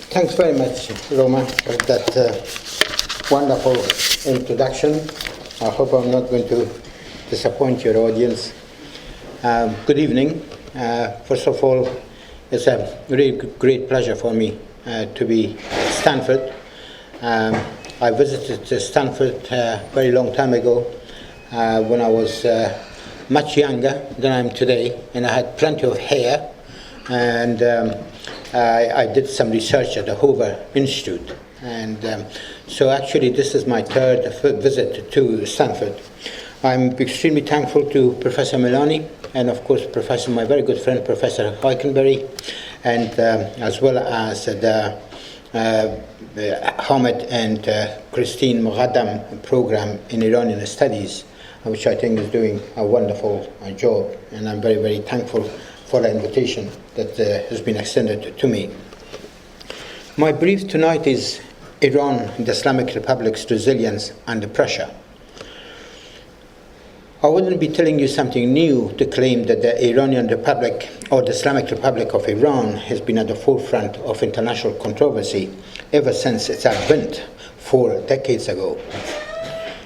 Thanks very much, Roma, for that wonderful introduction. I hope I'm not going to disappoint your audience. Good evening. First of all, it's a really great pleasure for me to be at Stanford. I visited Stanford a very long time ago when I was much younger than I am today, and I had plenty of hair, and I did some research at the Hoover Institute. And so actually this is my third visit to Stanford. I'm extremely thankful to Professor Milani and of course my very good friend Professor Heikenberry, and as well as the Hamid and Christine Moghadam program in Iranian studies, which I think is doing a wonderful job, and I'm very, very thankful for the invitation that has been extended to me. My brief tonight is Iran, the Islamic Republic's resilience under pressure. I wouldn't be telling you something new to claim that the Iranian Republic or the Islamic Republic of Iran has been at the forefront of international controversy ever since its advent 4 decades ago.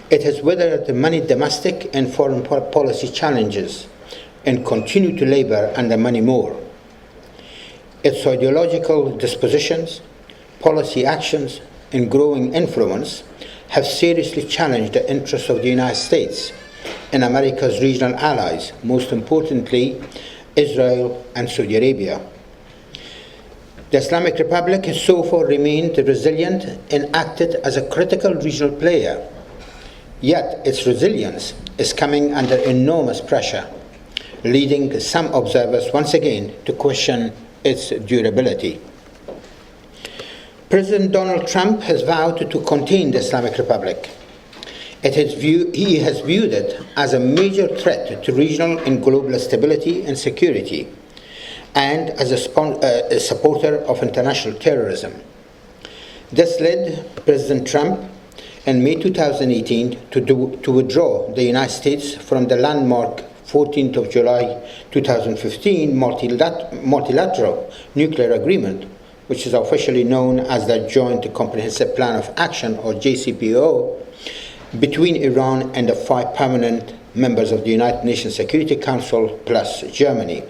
It has weathered the many domestic and foreign policy challenges and continue to labor under many more. Its ideological dispositions, policy actions, and growing influence have seriously challenged the interests of the United States and America's regional allies, most importantly, Israel and Saudi Arabia. The Islamic Republic has so far remained resilient and acted as a critical regional player, yet its resilience is coming under enormous pressure, leading some observers once again to question its durability. President Donald Trump has vowed to contain the Islamic Republic. He has viewed it as a major threat to regional and global stability and security, and as a supporter of international terrorism. This led President Trump in May 2018 to withdraw the United States from the landmark 14th of July 2015 multi-lateral nuclear agreement, which is officially known as the Joint Comprehensive Plan of Action, or JCPOA, between Iran and the 5 permanent members of the United Nations Security Council plus Germany.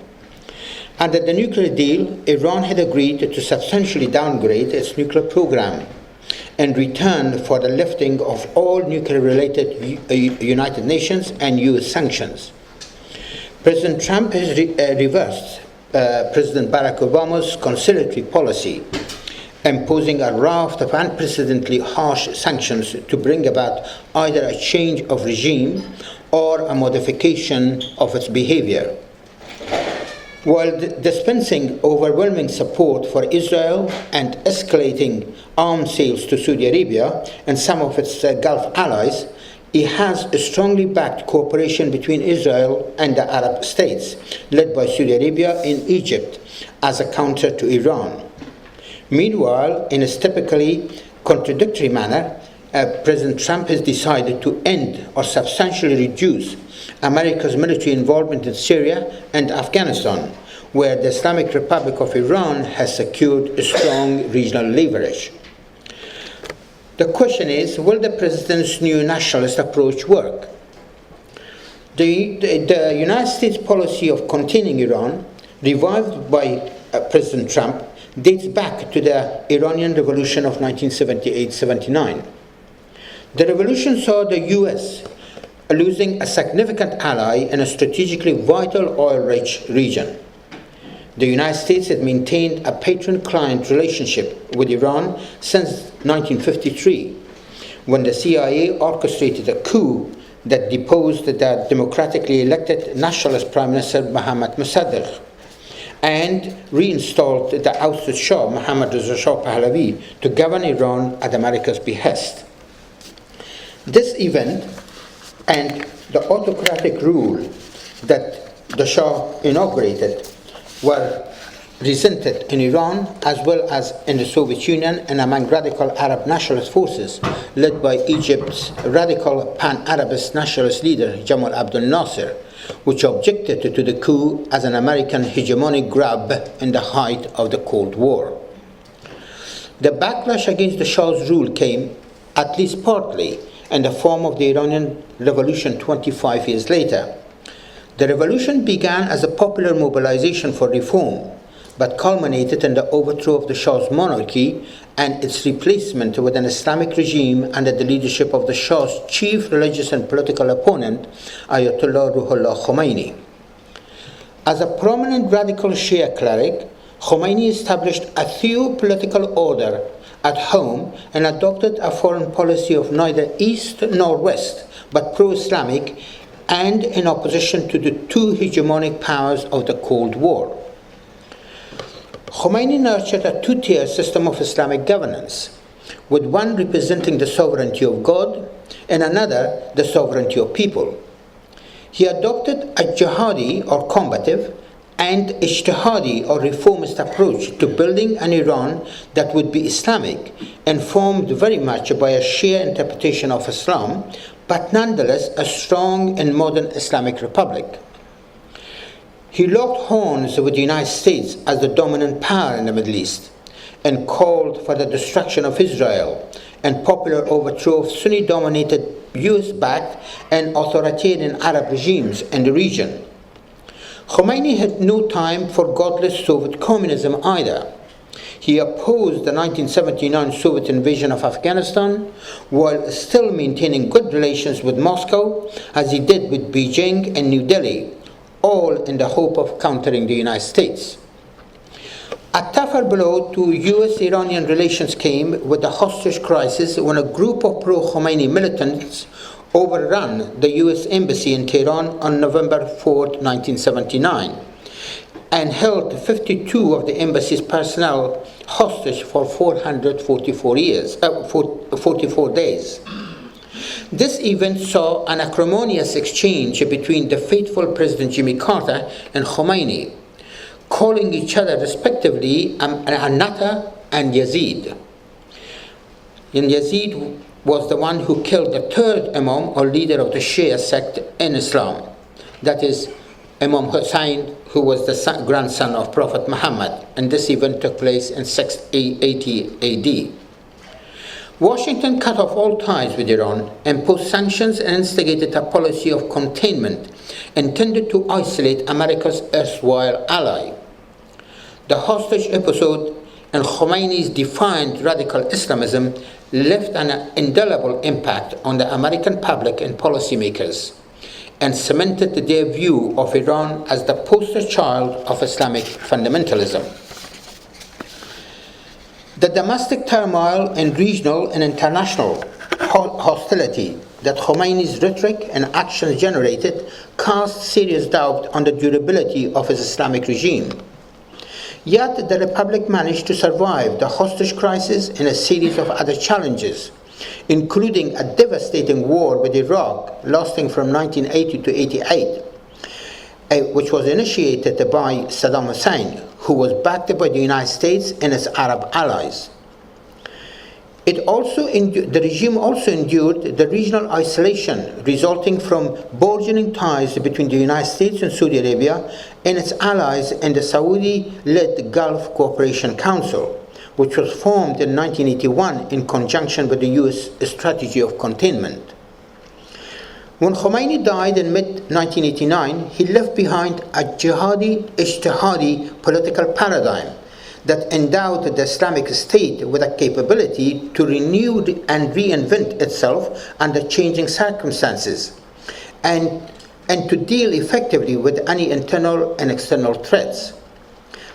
Under the nuclear deal, Iran had agreed to substantially downgrade its nuclear program in return for the lifting of all nuclear-related United Nations and US sanctions. President Trump has reversed President Barack Obama's conciliatory policy, imposing a raft of unprecedentedly harsh sanctions to bring about either a change of regime or a modification of its behavior. While dispensing overwhelming support for Israel and escalating arms sales to Saudi Arabia and some of its Gulf allies, he has strongly backed cooperation between Israel and the Arab states, led by Saudi Arabia and Egypt, as a counter to Iran. Meanwhile, in a typically contradictory manner, President Trump has decided to end or substantially reduce America's military involvement in Syria and Afghanistan, where the Islamic Republic of Iran has secured a strong regional leverage. The question is, will the president's new nationalist approach work? The United States policy of containing Iran, revived by President Trump, dates back to the Iranian Revolution of 1978-79. The revolution saw the US losing a significant ally in a strategically vital oil-rich region. The United States had maintained a patron-client relationship with Iran since 1953, when the CIA orchestrated a coup that deposed the democratically elected nationalist Prime Minister Mohammad Mossadegh and reinstalled the ousted Shah Mohammad Reza Shah Pahlavi to govern Iran at America's behest. This event and the autocratic rule that the Shah inaugurated were resented in Iran as well as in the Soviet Union and among radical Arab nationalist forces led by Egypt's radical pan-Arabist nationalist leader Jamal Abdel Nasser, which objected to the coup as an American hegemonic grab in the height of the Cold War. The backlash against the Shah's rule came, at least partly, in the form of the Iranian Revolution 25 years later. The revolution began as a popular mobilization for reform, but culminated in the overthrow of the Shah's monarchy and its replacement with an Islamic regime under the leadership of the Shah's chief religious and political opponent, Ayatollah Ruhollah Khomeini. As a prominent radical Shia cleric, Khomeini established a theopolitical order at home and adopted a foreign policy of neither East nor West, but pro-Islamic and in opposition to the two hegemonic powers of the Cold War. Khomeini nurtured a two-tier system of Islamic governance, with one representing the sovereignty of God and another the sovereignty of people. He adopted a jihadi or combative and ijtihadi or reformist approach to building an Iran that would be Islamic, informed very much by a Shia interpretation of Islam, but nonetheless a strong and modern Islamic republic. He locked horns with the United States as the dominant power in the Middle East and called for the destruction of Israel and popular overthrow of Sunni-dominated US-backed and authoritarian Arab regimes in the region. Khomeini had no time for godless Soviet communism either. He opposed the 1979 Soviet invasion of Afghanistan while still maintaining good relations with Moscow, as he did with Beijing and New Delhi, all in the hope of countering the United States. A tougher blow to US-Iranian relations came with the hostage crisis when a group of pro-Khomeini militants overran the US embassy in Tehran on November 4, 1979, and held 52 of the embassy's personnel hostage for 44 days. This event saw an acrimonious exchange between the faithful President Jimmy Carter and Khomeini, calling each other respectively Anata and Yazid. And Yazid was the one who killed the third Imam or leader of the Shia sect in Islam, that is Imam Hussein, who was the grandson of Prophet Muhammad, and this event took place in 680 AD. Washington cut off all ties with Iran, imposed sanctions, and instigated a policy of containment intended to isolate America's erstwhile ally. The hostage episode and Khomeini's defiant radical Islamism left an indelible impact on the American public and policymakers, and cemented their view of Iran as the poster child of Islamic fundamentalism. The domestic turmoil and regional and international hostility that Khomeini's rhetoric and actions generated cast serious doubt on the durability of his Islamic regime. Yet the Republic managed to survive the hostage crisis and a series of other challenges, including a devastating war with Iraq lasting from 1980 to 88, which was initiated by Saddam Hussein, who was backed by the United States and its Arab allies. The regime also endured the regional isolation resulting from burgeoning ties between the United States and Saudi Arabia and its allies in the Saudi-led Gulf Cooperation Council, which was formed in 1981 in conjunction with the US strategy of containment. When Khomeini died in mid-1989, he left behind a jihadi-ijtihadi political paradigm that endowed the Islamic State with a capability to renew and reinvent itself under changing circumstances and to deal effectively with any internal and external threats.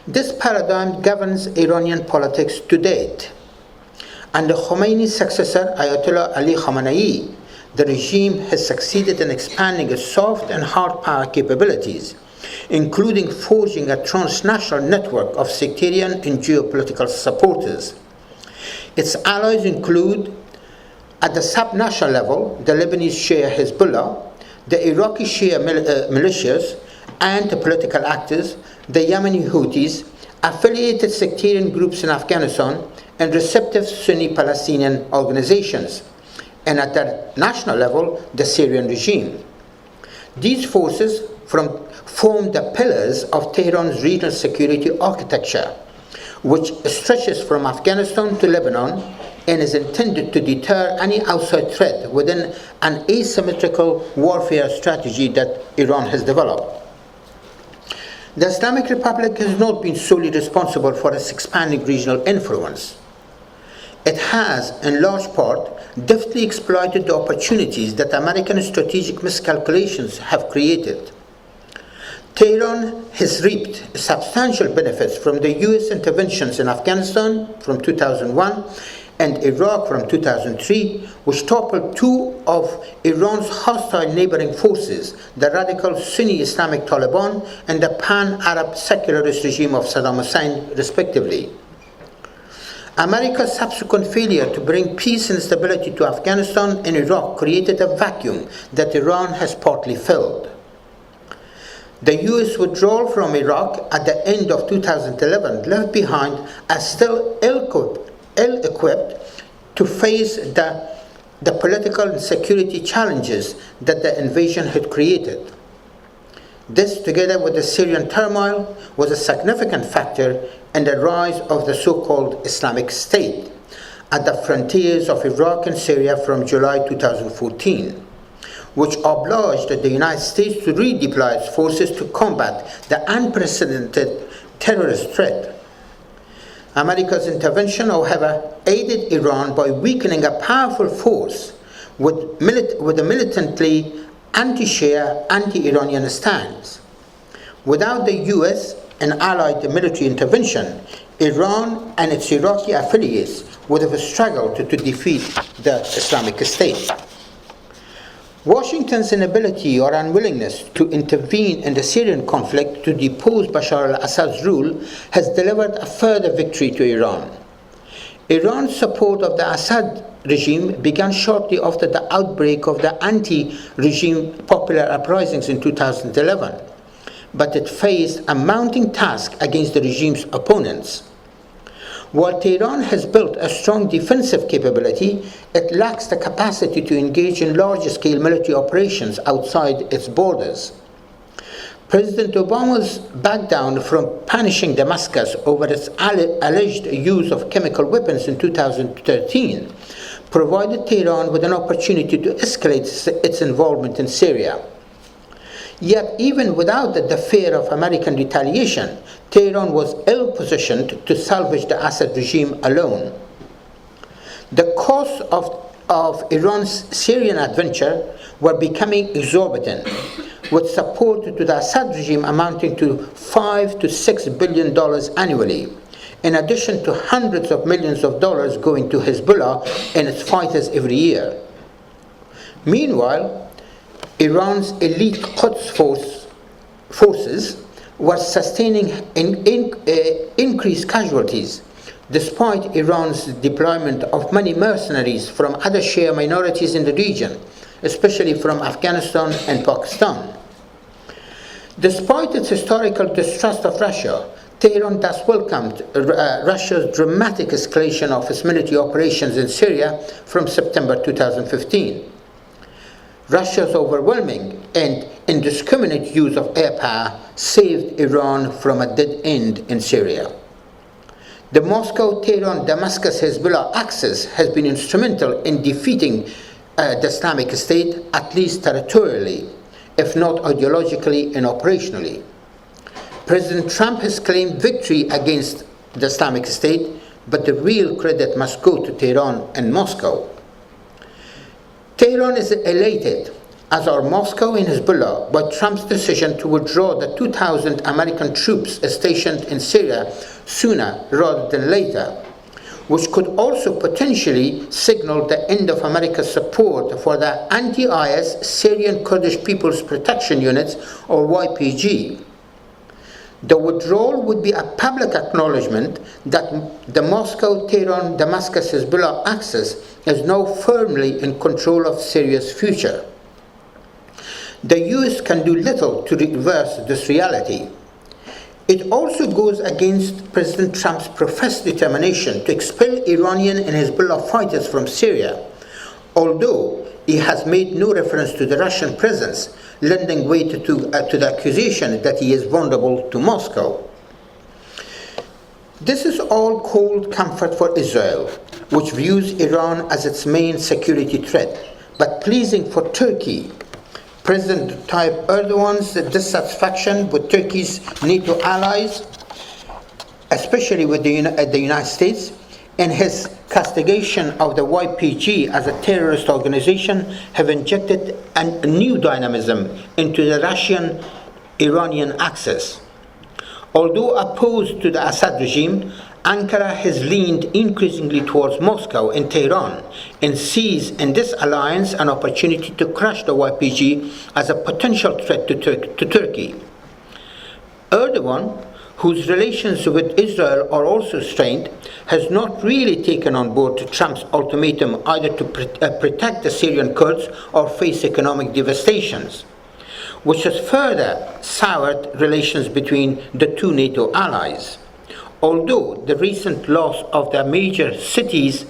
This paradigm governs Iranian politics to date. Under Khomeini's successor, Ayatollah Ali Khamenei, the regime has succeeded in expanding its soft and hard power capabilities, including forging a transnational network of sectarian and geopolitical supporters. Its allies include, at the sub-national level, the Lebanese Shia Hezbollah, the Iraqi Shia militias and the political actors, the Yemeni Houthis, affiliated sectarian groups in Afghanistan, and receptive Sunni Palestinian organizations, and at the national level, the Syrian regime. These forces form the pillars of Tehran's regional security architecture, which stretches from Afghanistan to Lebanon and is intended to deter any outside threat within an asymmetrical warfare strategy that Iran has developed. The Islamic Republic has not been solely responsible for its expanding regional influence. It has, in large part, deftly exploited the opportunities that American strategic miscalculations have created. Tehran has reaped substantial benefits from the US interventions in Afghanistan from 2001 and Iraq from 2003, which toppled two of Iran's hostile neighboring forces, the radical Sunni Islamic Taliban and the pan-Arab secularist regime of Saddam Hussein, respectively. America's subsequent failure to bring peace and stability to Afghanistan and Iraq created a vacuum that Iran has partly filled. The US withdrawal from Iraq at the end of 2011 left behind as still ill-equipped to face the political and security challenges that the invasion had created. This, together with the Syrian turmoil, was a significant factor in the rise of the so-called Islamic State at the frontiers of Iraq and Syria from July 2014, which obliged the United States to redeploy its forces to combat the unprecedented terrorist threat. America's intervention, however, aided Iran by weakening a powerful force with a militantly anti-Shia, anti-Iranian stance. Without the US and allied military intervention, Iran and its Iraqi affiliates would have struggled to defeat the Islamic State. Washington's inability or unwillingness to intervene in the Syrian conflict to depose Bashar al-Assad's rule has delivered a further victory to Iran. Iran's support of the Assad regime began shortly after the outbreak of the anti-regime popular uprisings in 2011, but it faced a mounting task against the regime's opponents. While Tehran has built a strong defensive capability, it lacks the capacity to engage in large-scale military operations outside its borders. President Obama's backdown from punishing Damascus over its alleged use of chemical weapons in 2013 provided Tehran with an opportunity to escalate its involvement in Syria. Yet, even without the fear of American retaliation, Tehran was ill-positioned to salvage the Assad regime alone. The costs of Iran's Syrian adventure were becoming exorbitant, with support to the Assad regime amounting to $5 to $6 billion annually, in addition to hundreds of millions of dollars going to Hezbollah and its fighters every year. Meanwhile, Iran's elite Quds forces were sustaining increased casualties, despite Iran's deployment of many mercenaries from other Shia minorities in the region, especially from Afghanistan and Pakistan. Despite its historical distrust of Russia, Tehran thus welcomed Russia's dramatic escalation of its military operations in Syria from September 2015. Russia's overwhelming and indiscriminate use of air power saved Iran from a dead end in Syria. The Moscow-Tehran-Damascus-Hezbollah axis has been instrumental in defeating the Islamic State, at least territorially, if not ideologically and operationally. President Trump has claimed victory against the Islamic State, but the real credit must go to Tehran and Moscow. Tehran is elated, as are Moscow and Hezbollah, by Trump's decision to withdraw the 2,000 American troops stationed in Syria sooner rather than later, which could also potentially signal the end of America's support for the anti-IS Syrian Kurdish People's Protection Units, or YPG. The withdrawal would be a public acknowledgement that the Moscow-Tehran-Damascus-Hezbollah axis is now firmly in control of Syria's future. The US can do little to reverse this reality. It also goes against President Trump's professed determination to expel Iranian and Hezbollah fighters from Syria, although he has made no reference to the Russian presence, lending weight to the accusation that he is vulnerable to Moscow. This is all cold comfort for Israel, which views Iran as its main security threat, but pleasing for Turkey. President Tayyip Erdogan's dissatisfaction with Turkey's NATO allies, especially with the United States, and his castigation of the YPG as a terrorist organization have injected a new dynamism into the Russian-Iranian axis. Although opposed to the Assad regime, Ankara has leaned increasingly towards Moscow and Tehran and sees in this alliance an opportunity to crush the YPG as a potential threat to Turkey. Erdogan, whose relations with Israel are also strained, has not really taken on board Trump's ultimatum either to protect the Syrian Kurds or face economic devastations, which has further soured relations between the two NATO allies. Although the recent loss of the major cities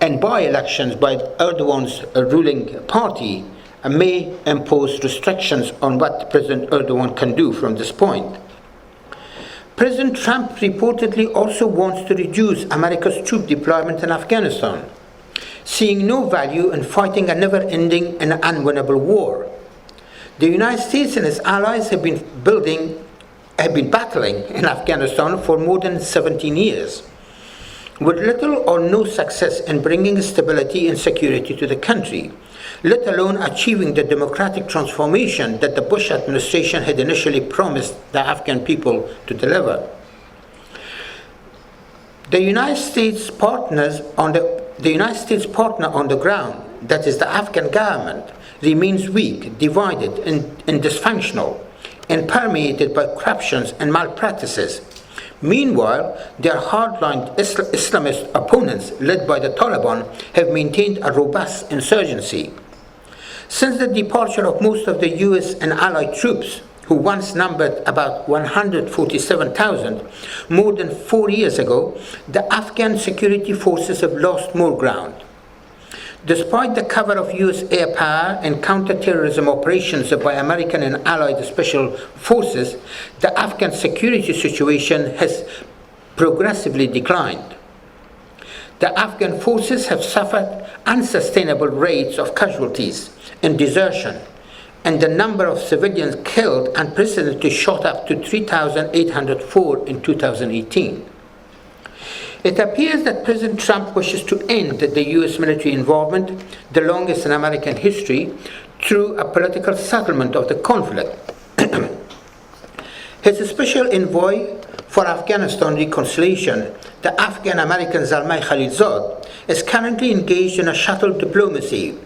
and by-elections by Erdogan's ruling party may impose restrictions on what President Erdogan can do from this point. President Trump reportedly also wants to reduce America's troop deployment in Afghanistan, seeing no value in fighting a never-ending and unwinnable war. The United States and its allies have been battling in Afghanistan for more than 17 years, with little or no success in bringing stability and security to the country, let alone achieving the democratic transformation that the Bush administration had initially promised the Afghan people to deliver. The United States partner on the ground, that is the Afghan government, remains weak, divided, and dysfunctional, and permeated by corruptions and malpractices. Meanwhile, their hardline Islamist opponents, led by the Taliban, have maintained a robust insurgency. Since the departure of most of the US and Allied troops, who once numbered about 147,000, more than 4 years ago, the Afghan security forces have lost more ground. Despite the cover of US air power and counter-terrorism operations by American and Allied special forces, the Afghan security situation has progressively declined. The Afghan forces have suffered unsustainable rates of casualties and desertion, and the number of civilians killed unprecedentedly shot up to 3,804 in 2018. It appears that President Trump wishes to end the U.S. military involvement, the longest in American history, through a political settlement of the conflict. His special envoy for Afghanistan reconciliation, the Afghan-American Zalmay Khalilzad, is currently engaged in a shuttle diplomacy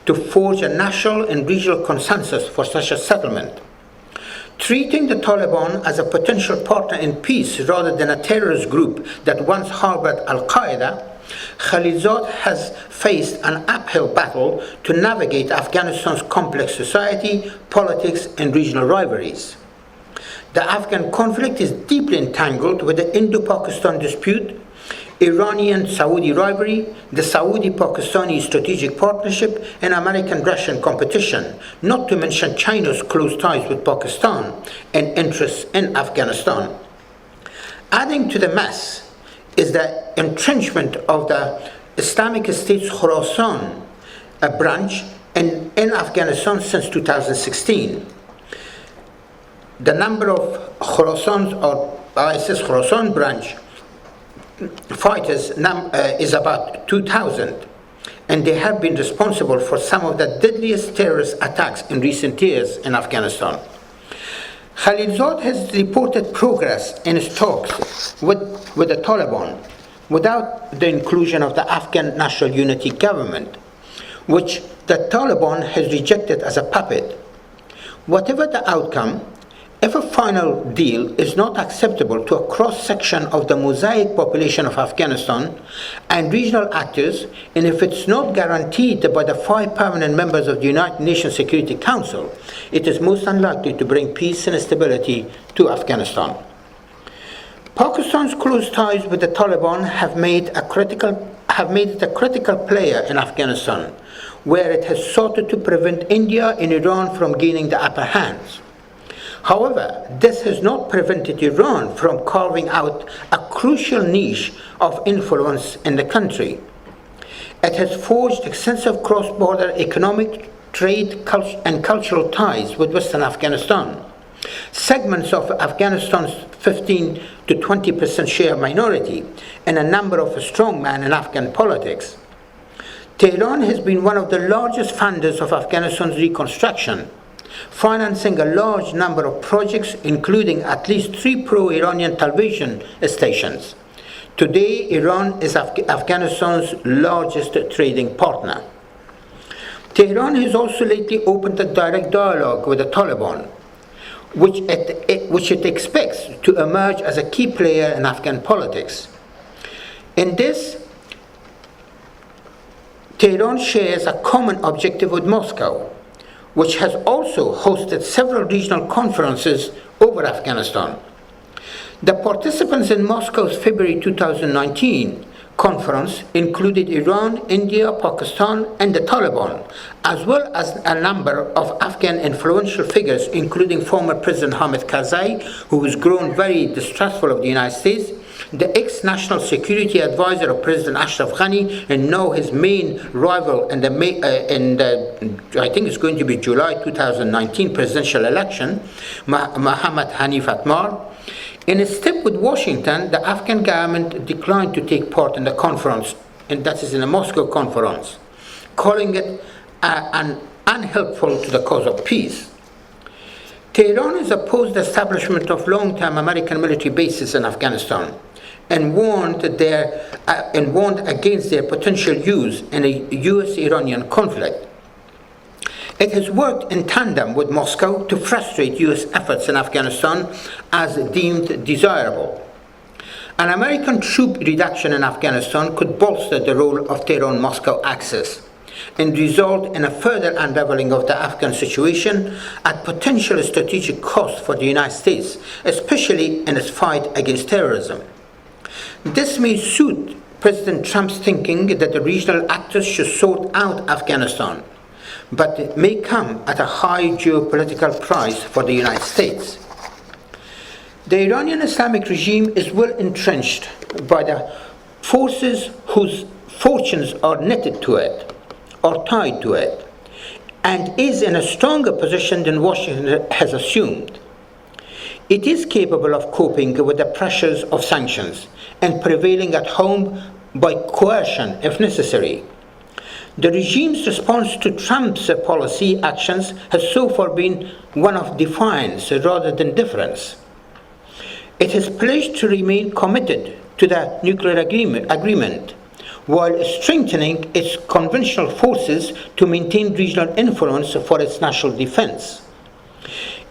to forge a national and regional consensus for such a settlement. Treating the Taliban as a potential partner in peace rather than a terrorist group that once harbored Al-Qaeda, Khalilzad has faced an uphill battle to navigate Afghanistan's complex society, politics, and regional rivalries. The Afghan conflict is deeply entangled with the Indo-Pakistan dispute, Iranian-Saudi rivalry, the Saudi-Pakistani strategic partnership, and American-Russian competition, not to mention China's close ties with Pakistan and interests in Afghanistan. Adding to the mess is the entrenchment of the Islamic State's Khorasan, a branch in Afghanistan since 2016. The number of Khorasan or ISIS Khorasan branch fighters is about 2,000, and they have been responsible for some of the deadliest terrorist attacks in recent years in Afghanistan. Khalilzad has reported progress in his talks with the Taliban without the inclusion of the Afghan National Unity Government, which the Taliban has rejected as a puppet. Whatever the outcome, if a final deal is not acceptable to a cross-section of the mosaic population of Afghanistan and regional actors, and if it's not guaranteed by the 5 permanent members of the United Nations Security Council, it is most unlikely to bring peace and stability to Afghanistan. Pakistan's close ties with the Taliban have made it a critical player in Afghanistan, where it has sought to prevent India and Iran from gaining the upper hands. However, this has not prevented Iran from carving out a crucial niche of influence in the country. It has forged extensive cross-border economic, trade, and cultural ties with Western Afghanistan. Segments of Afghanistan's 15 to 20% share minority and a number of strongmen in Afghan politics. Tehran has been one of the largest funders of Afghanistan's reconstruction, financing a large number of projects, including at least 3 pro-Iranian television stations. Today, Iran is Afghanistan's largest trading partner. Tehran has also lately opened a direct dialogue with the Taliban, which it expects to emerge as a key player in Afghan politics. In this, Tehran shares a common objective with Moscow, which has also hosted several regional conferences over Afghanistan. The participants in Moscow's February 2019 conference included Iran, India, Pakistan, and the Taliban, as well as a number of Afghan influential figures, including former President Hamid Karzai, who has grown very distrustful of the United States, the ex-national security advisor of President Ashraf Ghani, and now his main rival in I think it's going to be July 2019 presidential election, Mohammad Hanif Atmar. In a step with Washington, the Afghan government declined to take part in the conference, and that is in the Moscow conference, calling it unhelpful to the cause of peace. Tehran has opposed the establishment of long-term American military bases in Afghanistan and warned against their potential use in a U.S.-Iranian conflict. It has worked in tandem with Moscow to frustrate U.S. efforts in Afghanistan as deemed desirable. An American troop reduction in Afghanistan could bolster the role of Tehran-Moscow axis and result in a further unraveling of the Afghan situation at potential strategic cost for the United States, especially in its fight against terrorism. This may suit President Trump's thinking that the regional actors should sort out Afghanistan, but it may come at a high geopolitical price for the United States. The Iranian Islamic regime is well entrenched by the forces whose fortunes are knitted to it, or tied to it, and is in a stronger position than Washington has assumed. It is capable of coping with the pressures of sanctions and prevailing at home by coercion if necessary. The regime's response to Trump's policy actions has so far been one of defiance rather than deference. It has pledged to remain committed to the nuclear agreement, while strengthening its conventional forces to maintain regional influence for its national defense.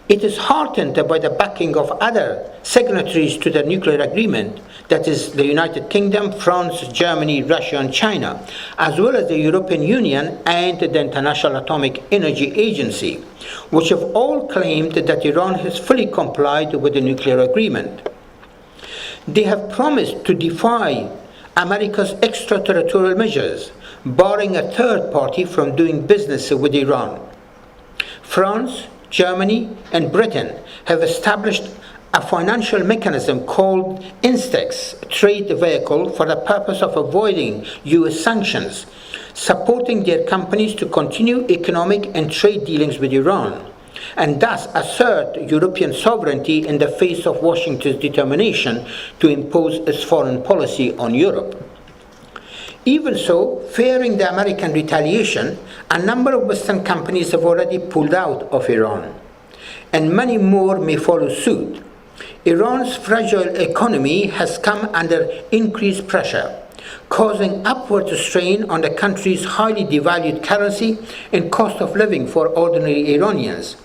It is heartened by the backing of other signatories to the nuclear agreement, that is the United Kingdom, France, Germany, Russia, and China, as well as the European Union and the International Atomic Energy Agency, which have all claimed that Iran has fully complied with the nuclear agreement. They have promised to defy America's extraterritorial measures, barring a third party from doing business with Iran. France, Germany, and Britain have established a financial mechanism called Instex trade vehicle for the purpose of avoiding U.S. sanctions, supporting their companies to continue economic and trade dealings with Iran, and thus assert European sovereignty in the face of Washington's determination to impose its foreign policy on Europe. Even so, fearing the American retaliation, a number of Western companies have already pulled out of Iran, and many more may follow suit. Iran's fragile economy has come under increased pressure, causing upward strain on the country's highly devalued currency and cost of living for ordinary Iranians,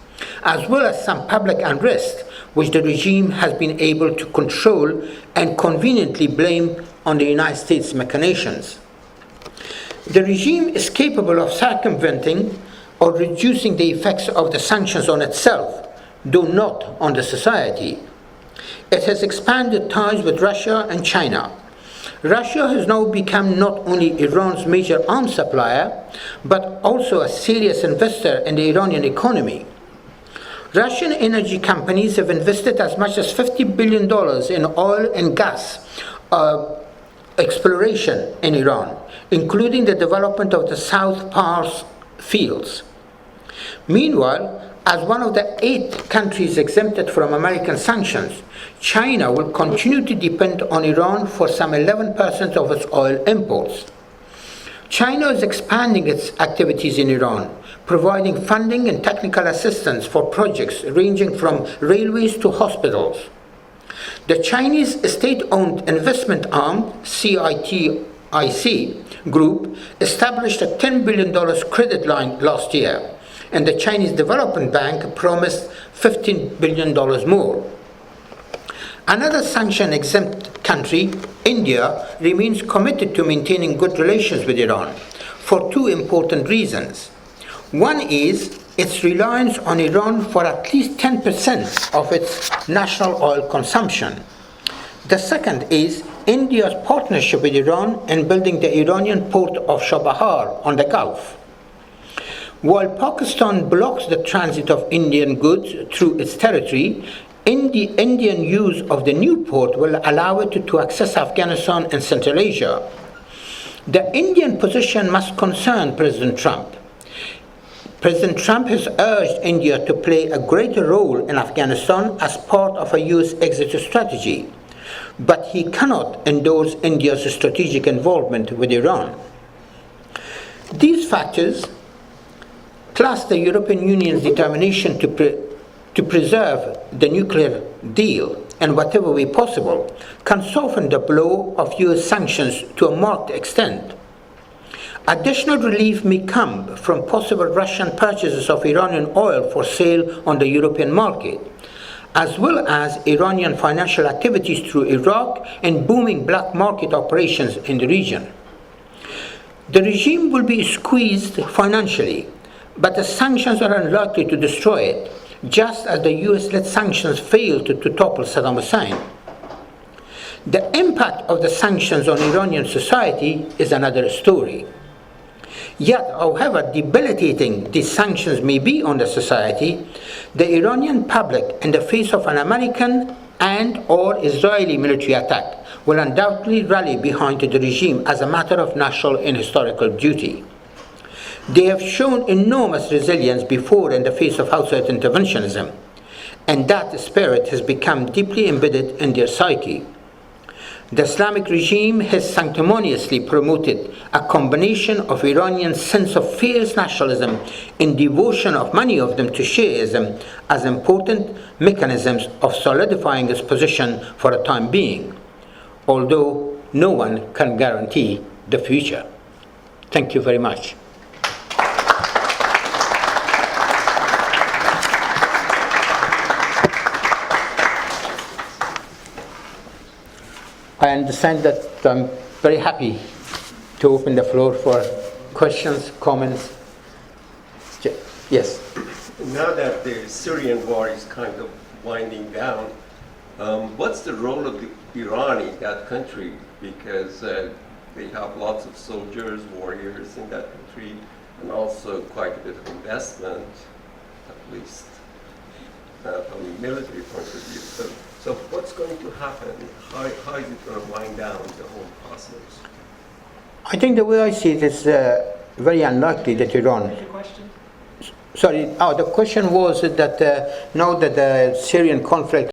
as well as some public unrest, which the regime has been able to control and conveniently blame on the United States' machinations. The regime is capable of circumventing or reducing the effects of the sanctions on itself, though not on the society. It has expanded ties with Russia and China. Russia has now become not only Iran's major arms supplier, but also a serious investor in the Iranian economy. Russian energy companies have invested as much as $50 billion in oil and gas exploration in Iran, including the development of the South Pars fields. Meanwhile, as one of the 8 countries exempted from American sanctions, China will continue to depend on Iran for some 11% of its oil imports. China is expanding its activities in Iran, providing funding and technical assistance for projects ranging from railways to hospitals. The Chinese state-owned investment arm, CITIC Group, established a $10 billion credit line last year, and the Chinese Development Bank promised $15 billion more. Another sanction-exempt country, India, remains committed to maintaining good relations with Iran for 2 important reasons. One is its reliance on Iran for at least 10% of its national oil consumption. The second is India's partnership with Iran in building the Iranian port of Chabahar on the Gulf. While Pakistan blocks the transit of Indian goods through its territory, Indian use of the new port will allow it to access Afghanistan and Central Asia. The Indian position must concern President Trump. President Trump has urged India to play a greater role in Afghanistan as part of a U.S. exit strategy, but he cannot endorse India's strategic involvement with Iran. These factors, plus the European Union's determination to preserve the nuclear deal in whatever way possible, can soften the blow of US sanctions to a marked extent. Additional relief may come from possible Russian purchases of Iranian oil for sale on the European market, as well as Iranian financial activities through Iraq and booming black market operations in the region. The regime will be squeezed financially, but the sanctions are unlikely to destroy it, just as the US-led sanctions failed to topple Saddam Hussein. The impact of the sanctions on Iranian society is another story. Yet, however debilitating these sanctions may be on the society, the Iranian public, in the face of an American and/or Israeli military attack, will undoubtedly rally behind the regime as a matter of national and historical duty. They have shown enormous resilience before in the face of outside interventionism, and that spirit has become deeply embedded in their psyche. The Islamic regime has sanctimoniously promoted a combination of Iranian sense of fierce nationalism and devotion of many of them to Shiism as important mechanisms of solidifying its position for a time being, although no one can guarantee the future. Thank you very much. I understand that I'm very happy to open the floor for questions, comments. Yes? Now that the Syrian war is kind of winding down, what's the role of the Iran in that country? Because they have lots of soldiers, warriors in that country, and also quite a bit of investment, at least from a military point of view. So what's going to happen? How is it going to wind down the whole process? I think the way I see it is very unlikely that Iran... What's your question? Sorry, the question was that now that the Syrian conflict